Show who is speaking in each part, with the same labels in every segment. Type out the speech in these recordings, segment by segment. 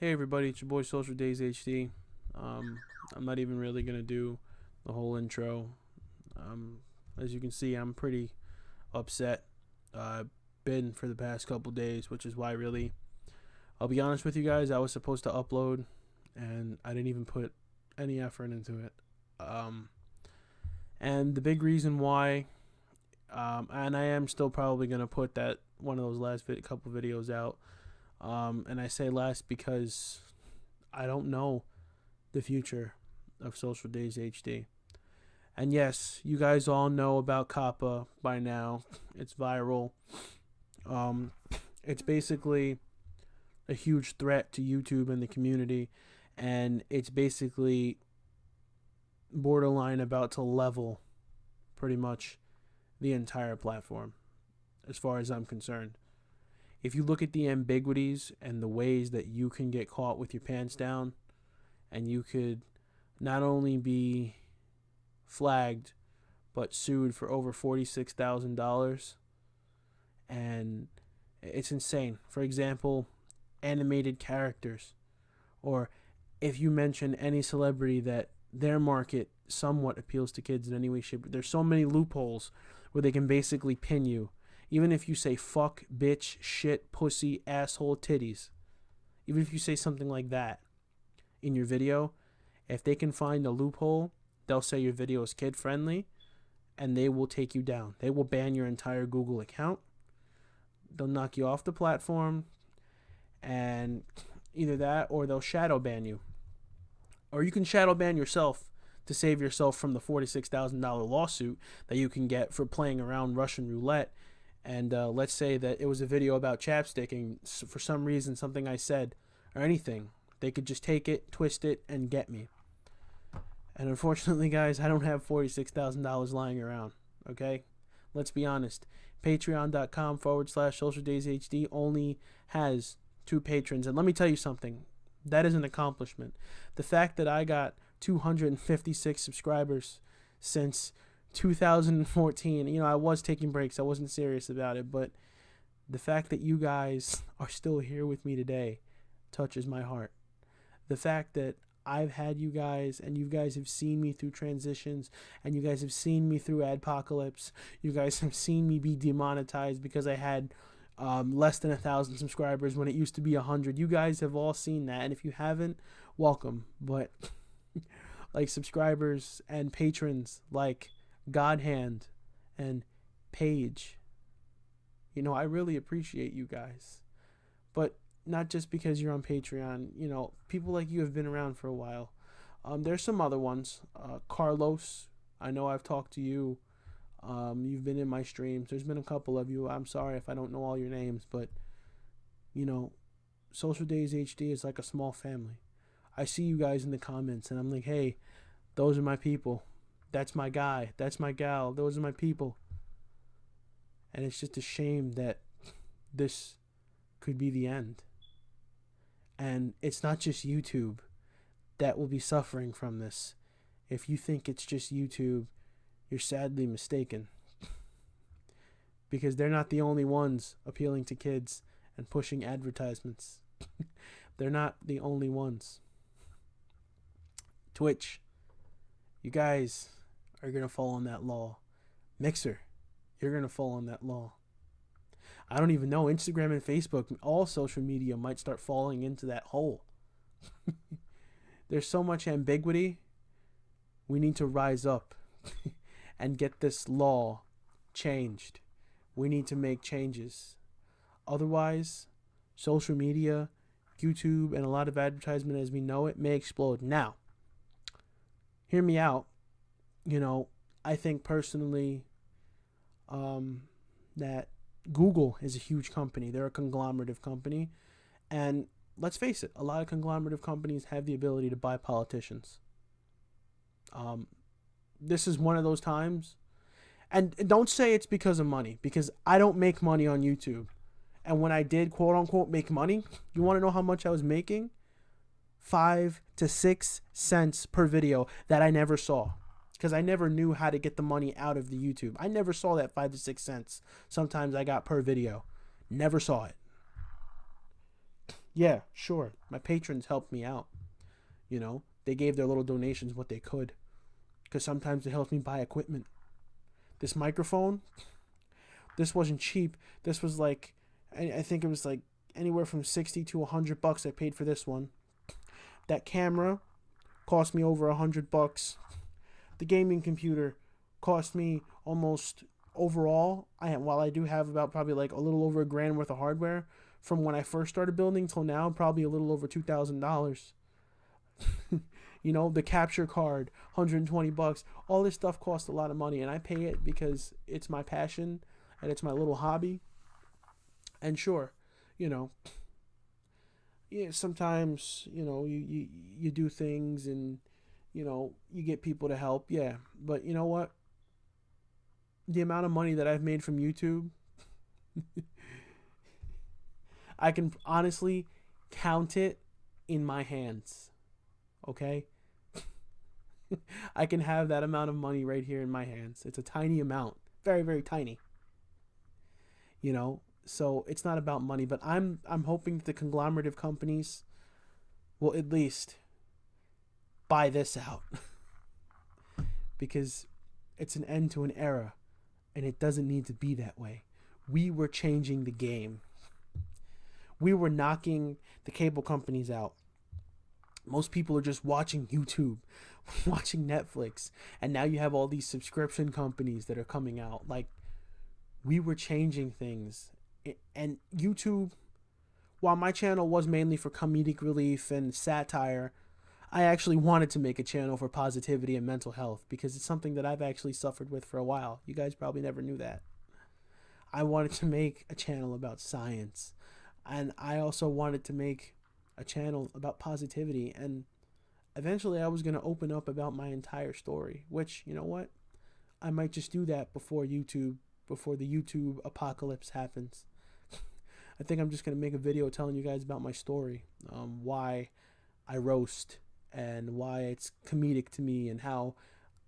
Speaker 1: Hey everybody, it's your boy SocialDayz HD. I'm not even really gonna do the whole intro. As you can see, I'm pretty upset. Been for the past couple days, which is why really, I'll be honest with you guys, I was supposed to upload, and I didn't even put any effort into it. And the big reason why, and I am still probably gonna put that one of those last couple videos out. And I say last because I don't know the future of SocialDayz HD. And yes, you guys all know about COPPA by now. It's viral. Um, it's basically a huge threat to YouTube and the community, and it's basically borderline about to level pretty much the entire platform, as far as I'm concerned. If you look at the ambiguities and the ways that you can get caught with your pants down, and you could not only be flagged but sued for over $46,000, and it's insane. For example, animated characters, or if you mention any celebrity that their market somewhat appeals to kids in any way, shape. There's so many loopholes where they can basically pin you. Even if you say fuck, bitch, shit, pussy, asshole, titties, even if you say something like that in your video, if they can find a loophole, they'll say your video is kid friendly and they will take you down. They will ban your entire Google account. They'll knock you off the platform, and either that or they'll shadow ban you. Or you can shadow ban yourself to save yourself from the $46,000 lawsuit that you can get for playing around Russian roulette. And let's say that it was a video about chapstick, and for some reason something I said or anything, they could just take it, twist it, and get me. And unfortunately, guys, I don't have $46,000 lying around. Okay, let's be honest. Patreon.com/SocialDayz HD only has 2 patrons, and let me tell you something. That is an accomplishment. The fact that I got 256 subscribers since 2014. I was taking breaks. I wasn't serious about it, but the fact that you guys are still here with me today touches my heart. The fact that I've had you guys, and you guys have seen me through transitions, and you guys have seen me through adpocalypse. You guys have seen me be demonetized because I had less than 1,000 subscribers when it used to be 100. You guys have all seen that, and if you haven't, welcome. But like subscribers and patrons like Godhand and Paige, I really appreciate you guys. But not just because you're on Patreon. People like you have been around for a while. There's some other ones. Carlos, I know I've talked to you. You've been in my streams. There's been a couple of you. I'm sorry if I don't know all your names, but SocialDayz HD is like a small family. I see you guys in the comments, and I'm like, hey, those are my people. That's my guy. That's my gal. Those are my people. And it's just a shame that this could be the end. And it's not just YouTube that will be suffering from this. If you think it's just YouTube, you're sadly mistaken. Because they're not the only ones appealing to kids and pushing advertisements. They're not the only ones. Twitch, you guys are going to fall on that law. Mixer, you're going to fall on that law. I don't even know. Instagram and Facebook, all social media might start falling into that hole. There's so much ambiguity. We need to rise up and get this law changed. We need to make changes. Otherwise, social media, YouTube, and a lot of advertisement as we know it may explode. Now, hear me out. I think personally that Google is a huge company. They're a conglomerative company. And let's face it, a lot of conglomerative companies have the ability to buy politicians. This is one of those times. And don't say it's because of money, because I don't make money on YouTube. And when I did, quote unquote, make money, you want to know how much I was making? 5 to 6 cents per video that I never saw. Because I never knew how to get the money out of the YouTube. I never saw that 5 to 6 cents sometimes I got per video. Never saw it. Yeah, sure. My patrons helped me out. You know, they gave their little donations what they could. Because sometimes it helps me buy equipment. This microphone, this wasn't cheap. This was like, I think it was like anywhere from 60 to $100 I paid for this one. That camera cost me over $100. The gaming computer cost me almost overall. While I do have about probably like a little over $1,000 worth of hardware from when I first started building till now, probably a little over $2,000. You know, the capture card, $120. All this stuff costs a lot of money, and I pay it because it's my passion and it's my little hobby. And sure, you know, yeah, sometimes, you know, you do things and, you know, you get people to help. Yeah. But you know what? The amount of money that I've made from YouTube, I can honestly count it in my hands. Okay? I can have that amount of money right here in my hands. It's a tiny amount. Very, very tiny. You know? So it's not about money, but I'm hoping that the conglomerate of companies will at least buy this out. Because it's an end to an era, and it doesn't need to be that way. We were changing the game. We were knocking the cable companies out. Most people are just watching YouTube, watching Netflix, and now you have all these subscription companies that are coming out. Like, we were changing things. And YouTube, while my channel was mainly for comedic relief and satire, I actually wanted to make a channel for positivity and mental health because it's something that I've actually suffered with for a while. You guys probably never knew that. I wanted to make a channel about science, and I also wanted to make a channel about positivity, and eventually I was going to open up about my entire story, which, you know what? I might just do that before the YouTube apocalypse happens. I think I'm just going to make a video telling you guys about my story, why I roast and why it's comedic to me, and how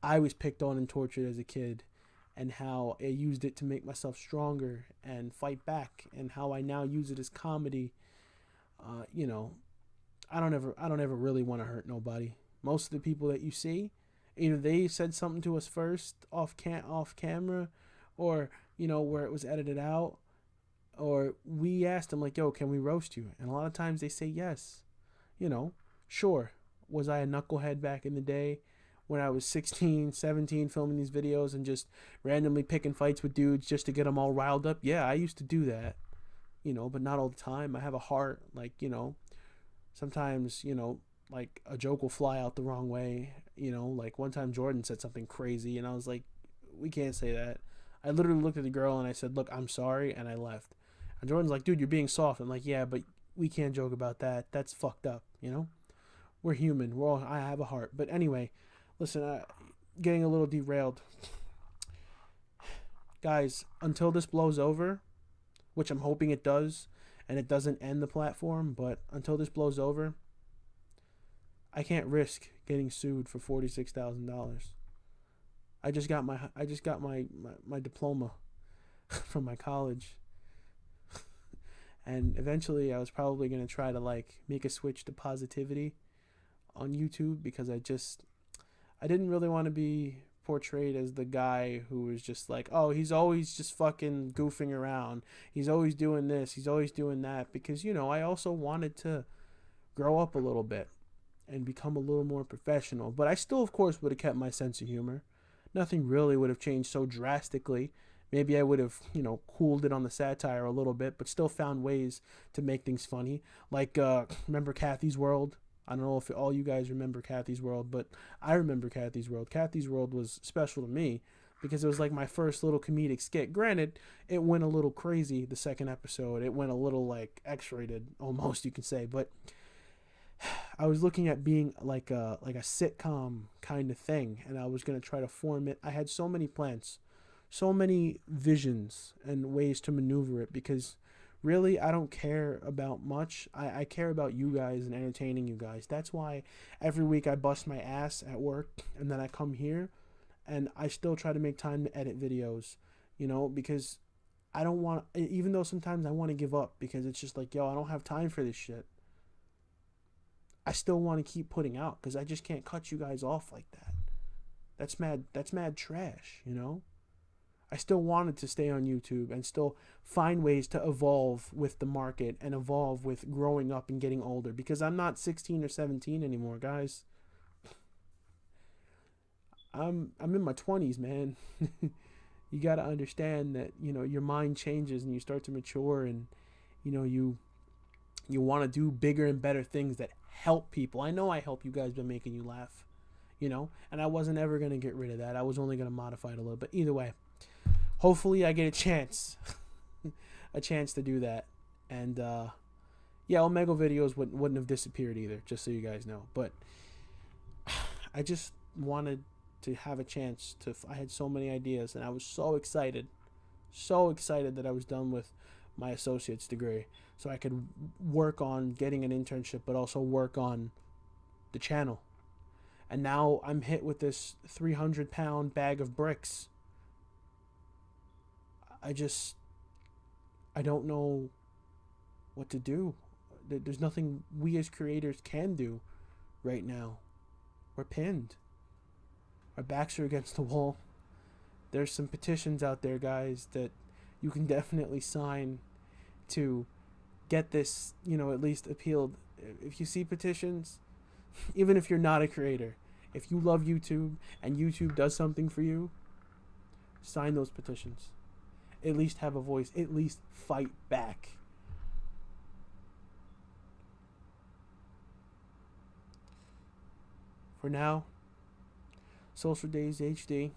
Speaker 1: I was picked on and tortured as a kid, and how I used it to make myself stronger and fight back, and how I now use it as comedy. You know, I don't ever really want to hurt nobody. Most of the people that you see, either they said something to us first off camera, or, you know, where it was edited out, or we asked them like, yo, can we roast you? And a lot of times they say yes. You know, sure, was I a knucklehead back in the day when I was 16, 17 filming these videos and just randomly picking fights with dudes just to get them all riled up? Yeah, I used to do that, you know, but not all the time. I have a heart. Like, you know, sometimes, you know, like a joke will fly out the wrong way. You know, like one time Jordan said something crazy and I was like, we can't say that. I literally looked at the girl and I said, look, I'm sorry, and I left. And Jordan's like, dude, you're being soft. I'm like, yeah, but we can't joke about that. That's fucked up, you know? We're human. I have a heart. But anyway, listen, getting a little derailed. Guys, until this blows over, which I'm hoping it does, and it doesn't end the platform, but until this blows over, I can't risk getting sued for $46,000. I just got my diploma from my college. And eventually I was probably going to try to like make a switch to positivity on YouTube, because I didn't really want to be portrayed as the guy who was just like, oh, he's always just fucking goofing around. He's always doing this. He's always doing that. Because, you know, I also wanted to grow up a little bit and become a little more professional. But I still, of course, would have kept my sense of humor. Nothing really would have changed so drastically. Maybe I would have, you know, cooled it on the satire a little bit, but still found ways to make things funny. Like, remember Kathy's World? I don't know if all you guys remember Kathy's World, but I remember Kathy's World. Kathy's World was special to me because it was like my first little comedic skit. Granted, it went a little crazy the second episode. It went a little like X-rated almost, you can say, but I was looking at being like a sitcom kind of thing, and I was going to try to form it. I had so many plans, so many visions and ways to maneuver it, because really I don't care about much. I care about you guys and entertaining you guys. That's why every week I bust my ass at work, and then I come here and I still try to make time to edit videos, you know, because I don't want, even though sometimes I want to give up because it's just like, yo, I don't have time for this shit. I still want to keep putting out because I just can't cut you guys off like that. That's mad trash, you know? I still wanted to stay on YouTube and still find ways to evolve with the market and evolve with growing up and getting older, because I'm not 16 or 17 anymore, guys. I'm in my 20s, man. You got to understand that, you know, your mind changes and you start to mature, and you know, you want to do bigger and better things that help people. I know I help you guys by making you laugh, you know, and I wasn't ever going to get rid of that. I was only going to modify it a little bit. Either way, hopefully I get a chance to do that. And yeah, Omegle videos wouldn't have disappeared either, just so you guys know. But I just wanted to have a chance to. I had so many ideas, and I was so excited that I was done with my associate's degree, so I could work on getting an internship, but also work on the channel. And now I'm hit with this 300-pound bag of bricks. I don't know what to do. There's nothing we as creators can do right now. We're pinned. Our backs are against the wall. There's some petitions out there, guys, that you can definitely sign to get this, you know, at least appealed. If you see petitions, even if you're not a creator, if you love YouTube and YouTube does something for you, sign those petitions. At least have a voice. At least fight back. For now, SocialDayz HD.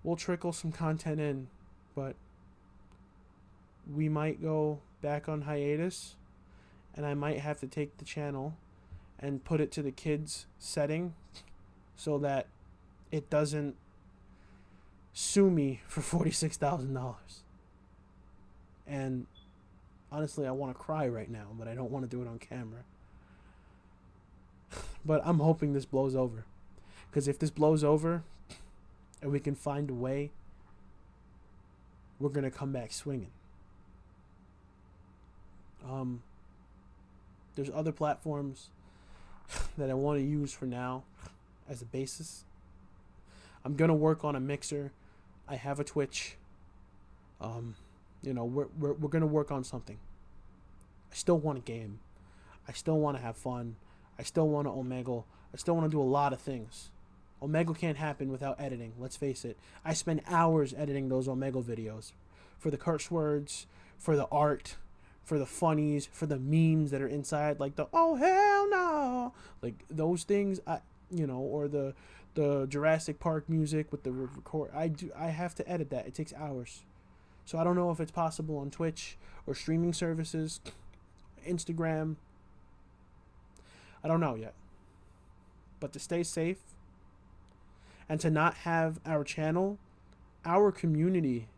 Speaker 1: We'll trickle some content in, but we might go back on hiatus, and I might have to take the channel and put it to the kids setting so that it doesn't sue me for $46,000. And honestly, I want to cry right now, but I don't want to do it on camera. But I'm hoping this blows over, because if this blows over and we can find a way, we're gonna come back swinging. There's other platforms that I want to use for now as a basis. I'm gonna work on a Mixer. I have a Twitch. You know, we're gonna work on something. I still want a game. I still want to have fun. I still want to Omegle. I still want to do a lot of things. Omegle can't happen without editing. Let's face it. I spend hours editing those Omegle videos, for the curse words, for the art, for the funnies, for the memes that are inside, like the "oh hell no," like those things. Or the Jurassic Park music with the record. I have to edit that. It takes hours. So I don't know if it's possible on Twitch or streaming services, Instagram. I don't know yet. But to stay safe and to not have our channel, our community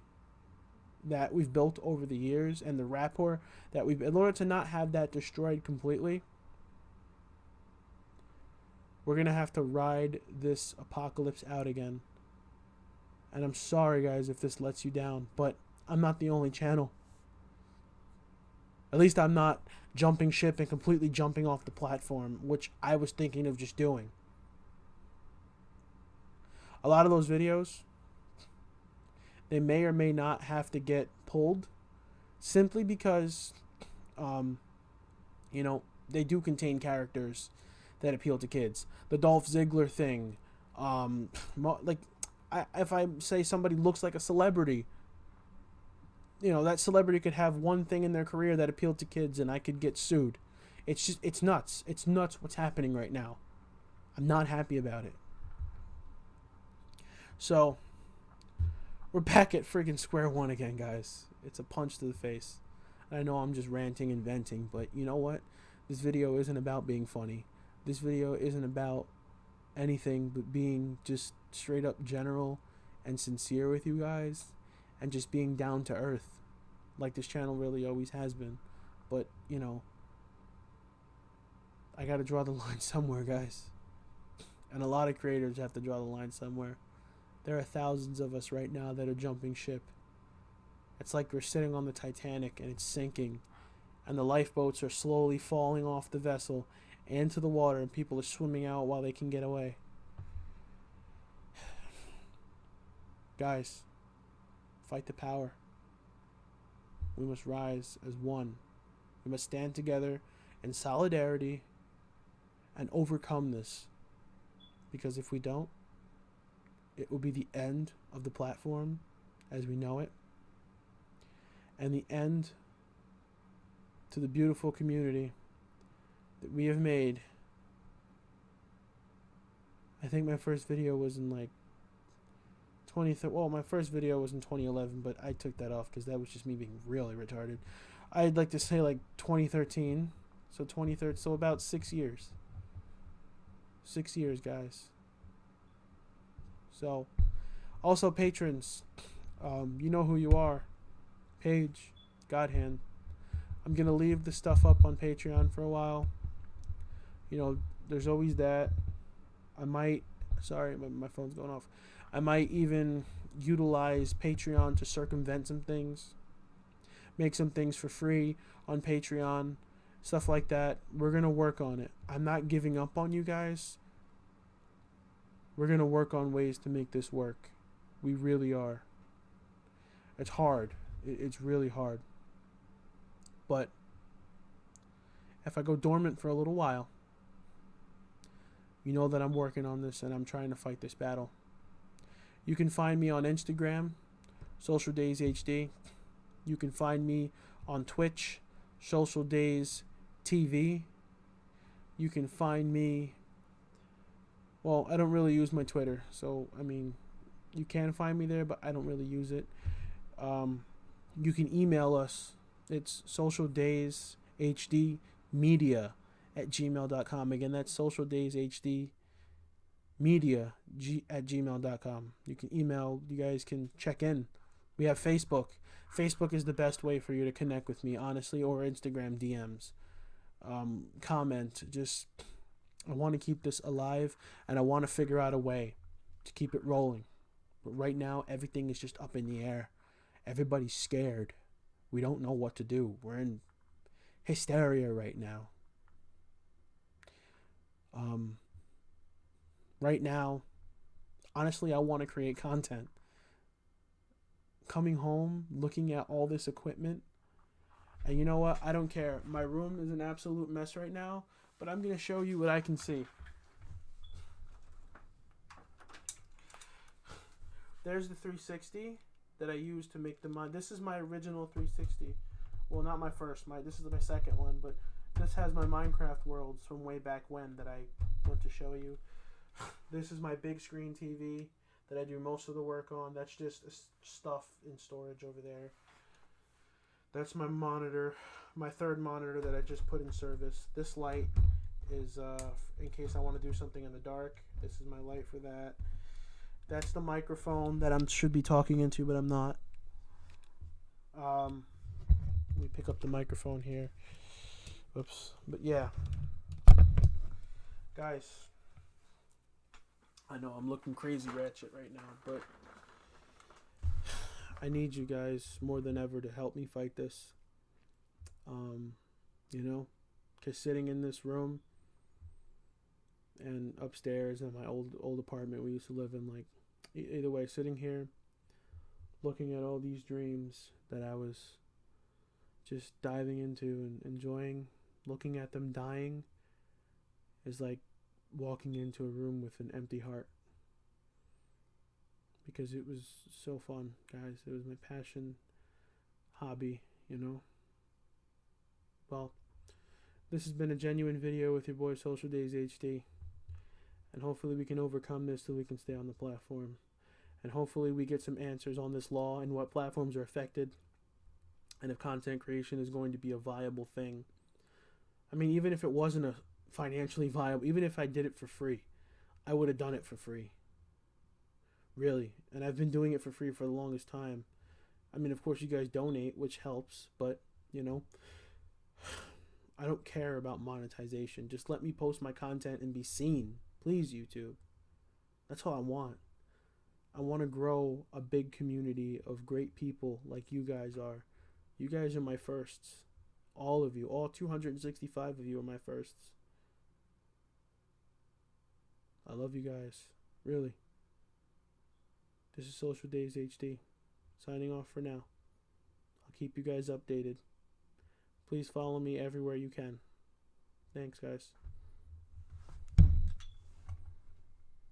Speaker 1: that we've built over the years, and the rapport that in order to not have that destroyed completely, we're going to have to ride this apocalypse out again. And I'm sorry, guys, if this lets you down, but I'm not the only channel. At least I'm not jumping ship and completely jumping off the platform, which I was thinking of just doing. A lot of those videos, they may or may not have to get pulled, simply because, they do contain characters that appeal to kids. The Dolph Ziggler thing, if I say somebody looks like a celebrity, that celebrity could have one thing in their career that appealed to kids, and I could get sued. It's nuts. It's nuts what's happening right now. I'm not happy about it. So, we're back at freaking square one again, guys. It's a punch to the face. I know I'm just ranting and venting, but you know what? This video isn't about being funny. This video isn't about anything but being just straight up general and sincere with you guys, and just being down to earth, like this channel really always has been. But, I gotta draw the line somewhere, guys. And a lot of creators have to draw the line somewhere. There are thousands of us right now that are jumping ship. It's like we're sitting on the Titanic and it's sinking, and the lifeboats are slowly falling off the vessel into the water, and people are swimming out while they can get away. Guys, fight the power. We must rise as one. We must stand together in solidarity and overcome this. Because if we don't, it will be the end of the platform as we know it, and the end to the beautiful community that we have made. I think my first video was in like my first video was in 2011, but I took that off because that was just me being really retarded. I'd like to say like 2013, so 2013, so about 6 years. 6 years, guys. So, also patrons, you know who you are. Paige, Godhand. I'm gonna leave the stuff up on Patreon for a while. You know, there's always that. I might, sorry, my phone's going off. I might even utilize Patreon to circumvent some things. Make some things for free on Patreon. Stuff like that. We're going to work on it. I'm not giving up on you guys. We're going to work on ways to make this work. We really are. It's hard. It's really hard. But if I go dormant for a little while, you know that I'm working on this and I'm trying to fight this battle. You can find me on Instagram, SocialDayz HD. You can find me on Twitch, SocialDayz TV. You can find me, well, I don't really use my Twitter, so I mean, you can find me there, but I don't really use it. You can email us. It's SocialDayzHDmedia@gmail.com. Again, that's SocialDayzHDmedia@gmail.com. You can email. You guys can check in. We have Facebook. Facebook is the best way for you to connect with me, honestly, or Instagram DMs. Comment. Just, I want to keep this alive, and I want to figure out a way to keep it rolling. But right now, everything is just up in the air. Everybody's scared. We don't know what to do. We're in hysteria right now. Right now, honestly, I want to create content. Coming home, looking at all this equipment, and you know what? I don't care. My room is an absolute mess right now, but I'm going to show you what I can see. There's the 360 that I used to make the mod. This is my original 360. Well, not my first. This is my second one, but this has my Minecraft worlds from way back when that I want to show you. This is my big screen TV that I do most of the work on. That's just stuff in storage over there. That's my monitor, my third monitor that I just put in service. This light is in case I want to do something in the dark. This is my light for that. That's the microphone that I should be talking into, but I'm not. Let me pick up the microphone here. Oops. But yeah. Guys, I know I'm looking crazy ratchet right now, but I need you guys more than ever to help me fight this. You know, because sitting in this room and upstairs in my old apartment we used to live in, like, either way, sitting here looking at all these dreams that I was just diving into and enjoying, looking at them dying, is like walking into a room with an empty heart. Because it was so fun, guys. It was my passion, hobby, you know. Well, this has been a genuine video with your boy SocialDayz HD. And hopefully we can overcome this so we can stay on the platform. And hopefully we get some answers on this law and what platforms are affected. And if content creation is going to be a viable thing. I mean, even if it wasn't a financially viable, even if I did it for free, I would have done it for free. Really. And I've been doing it for free for the longest time. I mean, of course you guys donate, which helps, but, you know, I don't care about monetization. Just let me post my content and be seen. Please, YouTube. That's all I want. I want to grow a big community of great people like you guys are. You guys are my firsts. All of you, all 265 of you are my firsts. I love you guys. Really. This is SocialDayz HD. Signing off for now. I'll keep you guys updated. Please follow me everywhere you can. Thanks, guys.